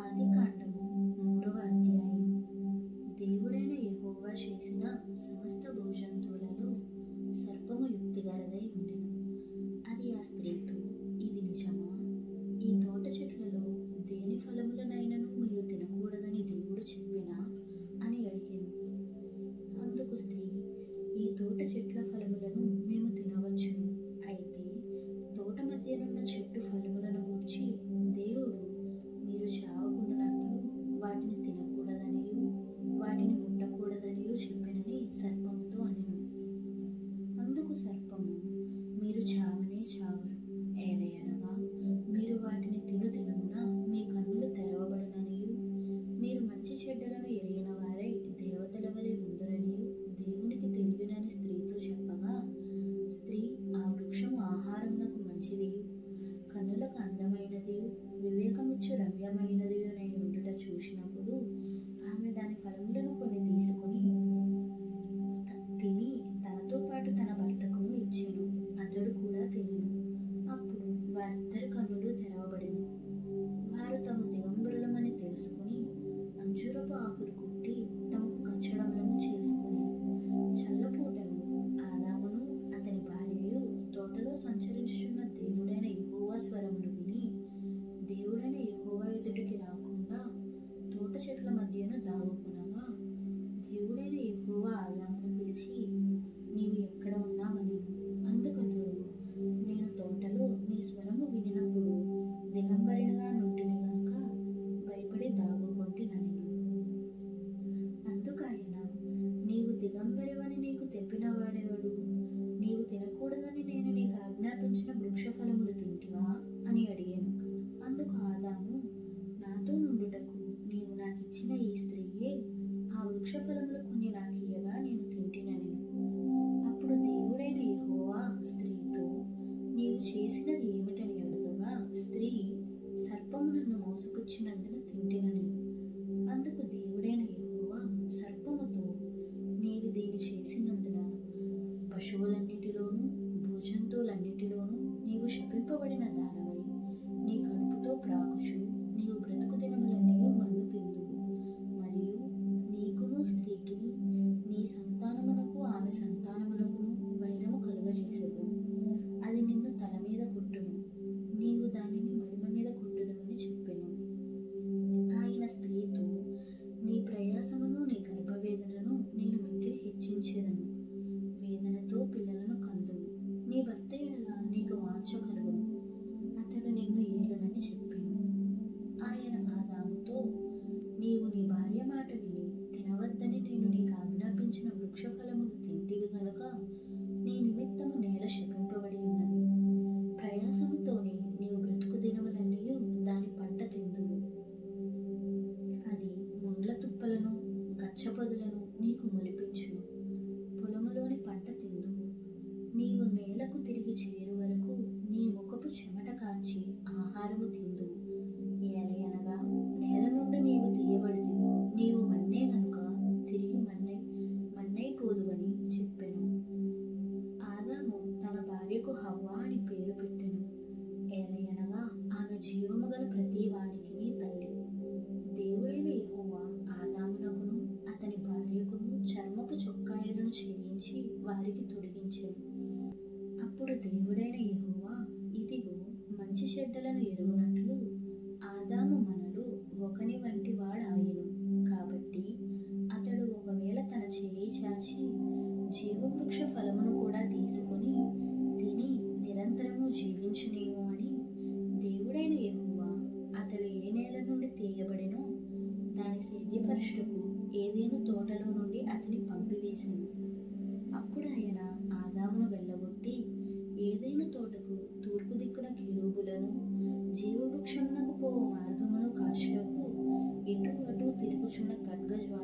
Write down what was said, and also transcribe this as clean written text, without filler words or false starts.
ఆదికాండము 3వ అధ్యాయం. దేవుడైన యెహోవా చేసిన సమస్త భూజంతువులలో సర్పము యుక్తిగలదై ఉండెను. అది ఆ స్త్రీతో, ఇది నిజమా? ఈ తోట చెట్లలో దేని ఫలములనైనను మీరు తినకూడదని దేవుడు చెప్పినా అని అడిగెను. అందుకు స్త్రీ, ఈ తోట చెట్ల ఫలములను మేము తినవచ్చును. అయితే తోట మధ్యనున్న చెట్టు ఫలములను గూర్చి దేవుడు మీరు చావకుండానట్లు వాటిని తినకూడదనియు వాటిని ముట్టకూడదనియు చెప్పెనని సర్పముతో అనెను. అందుకు సర్పము, మీరు చావనే చావరు. ఏలయనగా మీరు వాటిని దినమున మీ కన్నులు తెరవబడుననియు మీరు మంచి చెడ్డలను ఎరిగిన వారై దేవతల వలె ఉందురనియు దేవునికి తెలియనని స్త్రీతో చెప్పగా, స్త్రీ ఆ వృక్షము ఆహారమునకు మంచిదియు కన్నులకు అందమైనదియు వివేకమిచ్చు రమ్యమైనదియునై ఉండుట చూసినప్పుడు ఆమె దాని ఫలములను కొన్ని తీసుకొని తిని తనతో పాటు తన భర్తకును ఇచ్చెను. అతడు కూడా తినెను. అప్పుడు వారిద్దరి కన్నులు తెరవబడెను. వారు తాము దిగంబరులమని తెలుసుకుని అంజూరపు ఆకులు కుట్టి తమకు కచ్చడములను చేసుకుని చల్లపూటను ఆదామును అతని భార్యయు తోటలో సంచరించుచున్న దేవుడైన యెహోవా స్వరమును విని దేవుడైన యెహోవా ఎదుటికి రాకుండా తోట చెట్ల మధ్యను దాగుకునగా, దేవుడైన యెహోవా ఆదామును పిలిచి, నీవు ఎక్కడ ఉన్నావనెను. అందుకతడు, నేను తోటలో నీ స్వరము వినినప్పుడు దిగంబరినిగా నుంటిని గనుక భయపడి దాగుకొంటిననెను. అందుకాయన, నీవు దిగంబరివని నీకు తెలిపినవాడెవడు? నీవు తినకూడదని నేను నీకు ఆజ్ఞాపించిన వృక్షఫలములు తింటివా అని అడిగాను. అందుకు ఆదాము, నాతో నుండుటకు నీవు నాకిచ్చిన ఈ స్త్రీయే ఆ వృక్షఫలములు కొన్ని నాకియ్యగా నేను తింటిననెను. అప్పుడు దేవుడైన యెహోవా స్త్రీతో, నీవు చేసినది ఏమిటని అడుగగా, స్త్రీ, సర్పము నన్ను మోసపుచ్చినందున తింటిననెను. అందుకు దేవుడైన యెహోవా సర్పముతో, నీవు దీన్ని చేసినందున పశువులన్నిటిలోనూ భూజంతువులన్నిటిలోనూ నీవు శపింపబడిన దానవై నీ కడుపుతో ప్రాకుచు నీవు బ్రతుకు దినములన్నీయు మన్ను తిందువు. మరియు నీకును స్త్రీకిని నీ సంతానమునకు ఆమె సంతానమునకును వైరము కలుగజేసెదు. అది నిన్ను తల మీద కొట్టును, నీవు దానిని మడిమ మీద కొట్టుదువని చెప్పెను. ఆయన స్త్రీతో, నీ ప్రయాసమును నీ గర్భవేదనను నేను మిక్కిలి హెచ్చించెదను. వేదనతో పిల్లలను కందువు. నీ భర్త ఎడల నీకు వాంఛ కలుగును, అతడు నిన్ను ఏలునని చెప్పెను. ఆయన ఆదాముతో, నీవు నీ భార్య మాట విని తినవద్దని నేను నీకు ఆజ్ఞాపించిన వృక్షఫలములు తింటివి గనుక నీ నిమిత్తము నేల శపింపబడి ఉన్నది. ప్రయాసముతోనే నీవు బ్రతుకు దినములన్నీయు దాని పంట తిందువు. అది ముండ్ల తుప్పలను గచ్చపొదలను నీకు మొలిపించును. పొలములోని పంట తిందువు. నీవు నేలకు తిరిగి చేరు వరకు నీ ముఖపు చెమట కార్చి ఆహారము తిందువు. ఏలయనగా నేల నుండి నీవు తీయబడితివి, నీవు మన్నే గనుక తిరిగి మన్నైపోదువని చెప్పెను. ఆదాము తన భార్యకు హవ్వ అని పేరు పెట్టెను. ఏలయనగా ఆమె జీవము గల ప్రతి వానికిని తల్లి. దేవుడైన యెహోవా ఆదామునకును అతని భార్యకును చర్మపు చొక్కాయలను చేయించి వారికి తొడిగించెను. అప్పుడు దేవుడైన యెహోవా, ఇదిగో, మంచి చెడ్డలను ఎరుగునట్లు ఆదాము మనలో ఒకని వంటి వాడాయెను. కాబట్టి అతడు ఒకవేళ తన చేయి చాచి జీవవృక్ష ఫలమును కూడా తీసుకొని తిని నిరంతరము జీవించునేమో అని దేవుడైన యెహోవా అతడు ఏ నేల నుండి తీయబడినో దాని సేద్యపరుషులకు ఏదేను తోటలో నుండి అతని పంపివేసెను. అప్పుడు ఆయన ఆదామును వెళ్ళగొట్టి ఏదైనా తోటకు తూర్పు దిక్కున కెరూబులను జీవవృక్షమునకు పోవు మార్గమును కాచుటకు ఇటు అటు తిరుగుచున్న ఖడ్గజ్వాల